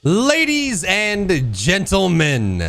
Ladies and gentlemen,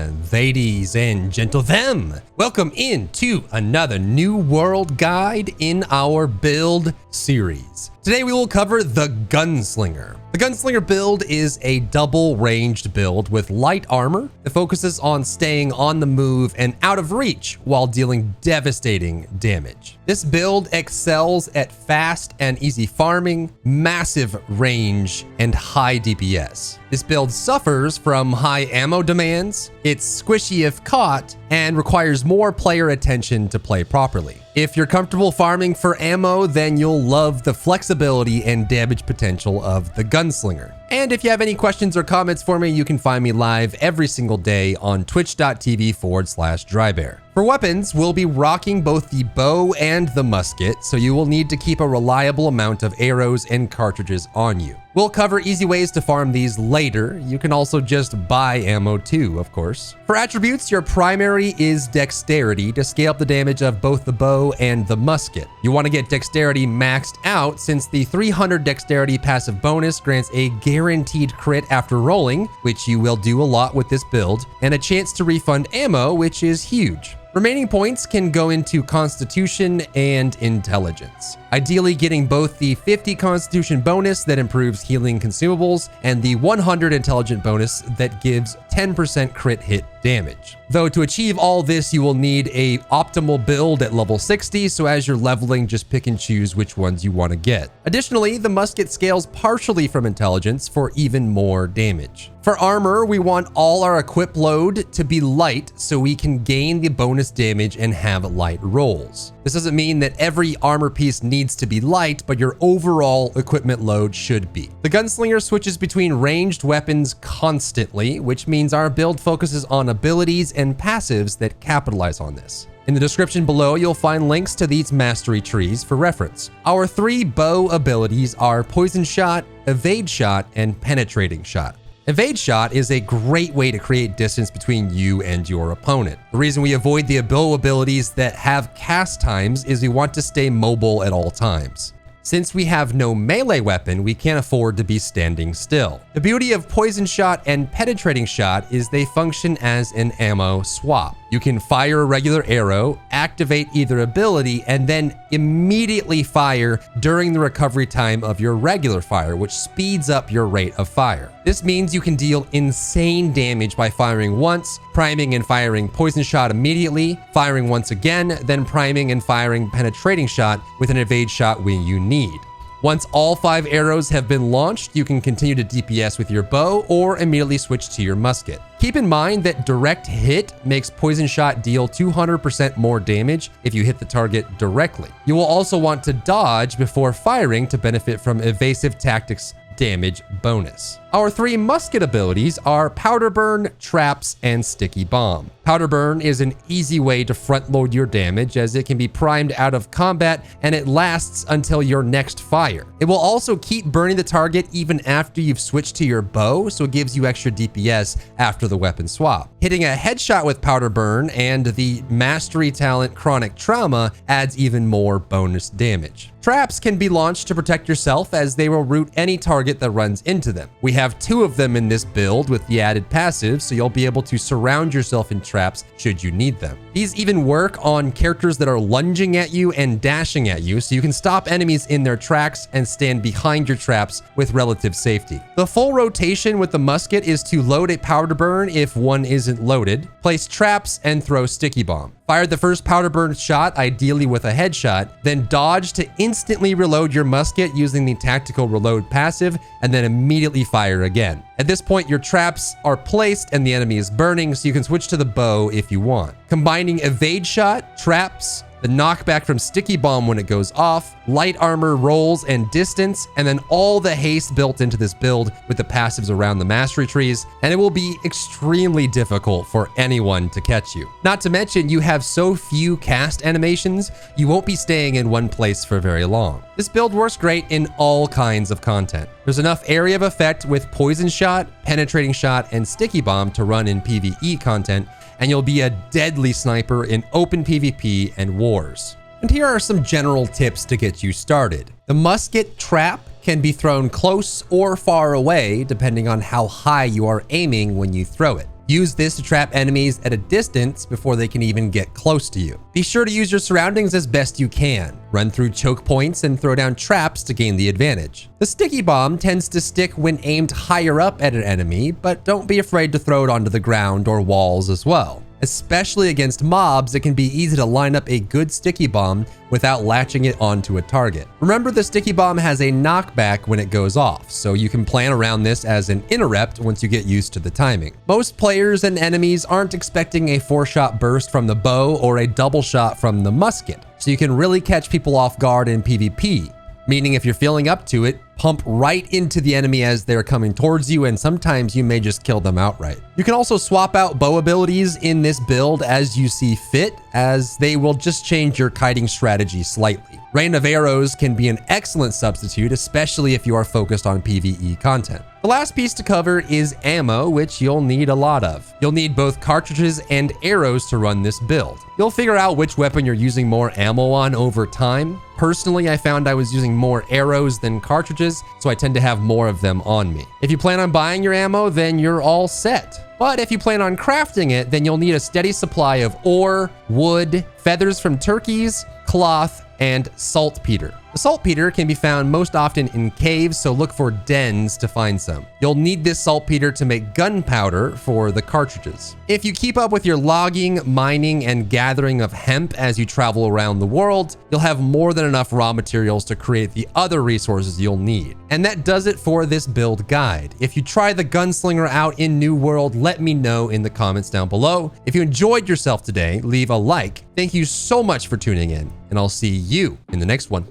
welcome into another New World guide in our build series. Today we will cover the Gunslinger. The Gunslinger build is a double-ranged build with light armor that focuses on staying on the move and out of reach while dealing devastating damage. This build excels at fast and easy farming, massive range, and high DPS. This build suffers from high ammo demands, it's squishy if caught, and requires more player attention to play properly. If you're comfortable farming for ammo, then you'll love the flexibility and damage potential of the Gunslinger. And if you have any questions or comments for me, you can find me live every single day on twitch.tv/Drybear. For weapons, we'll be rocking both the bow and the musket, so you will need to keep a reliable amount of arrows and cartridges on you. We'll cover easy ways to farm these later. You can also just buy ammo too, of course. For attributes, your primary is dexterity to scale up the damage of both the bow and the musket. You want to get dexterity maxed out since the 300 dexterity passive bonus grants a guaranteed crit after rolling, which you will do a lot with this build, and a chance to refund ammo, which is huge. Remaining points can go into Constitution and Intelligence. Ideally getting both the 50 Constitution bonus that improves healing consumables and the 100 Intelligent bonus that gives 10% crit hit damage. Though to achieve all this, you will need a optimal build at level 60, so as you're leveling, just pick and choose which ones you want to get. Additionally, the musket scales partially from Intelligence for even more damage. For armor, we want all our equip load to be light so we can gain the bonus damage and have light rolls. This doesn't mean that every armor piece needs to be light, but your overall equipment load should be. The Gunslinger switches between ranged weapons constantly, which means our build focuses on abilities and passives that capitalize on this. In the description below, you'll find links to these mastery trees for reference. Our 3 bow abilities are Poison Shot, Evade Shot, and Penetrating Shot. Evade Shot is a great way to create distance between you and your opponent. The reason we avoid the bow abilities that have cast times is we want to stay mobile at all times. Since we have no melee weapon, we can't afford to be standing still. The beauty of Poison Shot and Penetrating Shot is they function as an ammo swap. You can fire a regular arrow, activate either ability, and then immediately fire during the recovery time of your regular fire, which speeds up your rate of fire. This means you can deal insane damage by firing once, priming and firing Poison Shot immediately, firing once again, then priming and firing Penetrating Shot with an Evade Shot when you need. Once all 5 arrows have been launched, you can continue to DPS with your bow or immediately switch to your musket. Keep in mind that direct hit makes Poison Shot deal 200% more damage if you hit the target directly. You will also want to dodge before firing to benefit from evasive tactics damage bonus. Our 3 musket abilities are Powder Burn, Traps, and Sticky Bomb. Powder Burn is an easy way to front load your damage as it can be primed out of combat and it lasts until your next fire. It will also keep burning the target even after you've switched to your bow, so it gives you extra DPS after the weapon swap. Hitting a headshot with Powder Burn and the mastery talent Chronic Trauma adds even more bonus damage. Traps can be launched to protect yourself as they will root any target that runs into them. We have 2 of them in this build with the added passive, so you'll be able to surround yourself in traps should you need them. These even work on characters that are lunging at you and dashing at you, so you can stop enemies in their tracks and stand behind your traps with relative safety. The full rotation with the musket is to load a Powder Burn if one isn't loaded, place traps, and throw Sticky Bomb. Fire the first Powder Burn shot, ideally with a headshot, then dodge to instantly reload your musket using the Tactical Reload passive, and then immediately fire again. At this point, your traps are placed and the enemy is burning, so you can switch to the bow if you want. Combining Evade Shot, Traps, the knockback from Sticky Bomb when it goes off, light armor, rolls, and distance, and then all the haste built into this build with the passives around the mastery trees, and it will be extremely difficult for anyone to catch you. Not to mention, you have so few cast animations, you won't be staying in one place for very long. This build works great in all kinds of content. There's enough area of effect with Poison Shot, Penetrating Shot, and Sticky Bomb to run in PvE content, and you'll be a deadly sniper in open PvP and wars. And here are some general tips to get you started. The musket trap can be thrown close or far away, depending on how high you are aiming when you throw it. Use this to trap enemies at a distance before they can even get close to you. Be sure to use your surroundings as best you can. Run through choke points and throw down traps to gain the advantage. The sticky bomb tends to stick when aimed higher up at an enemy, but don't be afraid to throw it onto the ground or walls as well. Especially against mobs, it can be easy to line up a good sticky bomb without latching it onto a target. Remember, the sticky bomb has a knockback when it goes off, so you can plan around this as an interrupt once you get used to the timing. Most players and enemies aren't expecting a 4-shot burst from the bow or a double shot from the musket, so you can really catch people off guard in PvP. Meaning if you're feeling up to it, pump right into the enemy as they're coming towards you, and sometimes you may just kill them outright. You can also swap out bow abilities in this build as you see fit, as they will just change your kiting strategy slightly. Rain of Arrows can be an excellent substitute, especially if you are focused on PvE content. The last piece to cover is ammo, which you'll need a lot of. You'll need both cartridges and arrows to run this build. You'll figure out which weapon you're using more ammo on over time. Personally, I found I was using more arrows than cartridges, so I tend to have more of them on me. If you plan on buying your ammo, then you're all set. But if you plan on crafting it, then you'll need a steady supply of ore, wood, feathers from turkeys, cloth, and saltpeter. The saltpeter can be found most often in caves, so look for dens to find some. You'll need this saltpeter to make gunpowder for the cartridges. If you keep up with your logging, mining, and gathering of hemp as you travel around the world, you'll have more than enough raw materials to create the other resources you'll need. And that does it for this build guide. If you try the Gunslinger out in New World, let me know in the comments down below. If you enjoyed yourself today, leave a like. Thank you so much for tuning in, and I'll see you in the next one.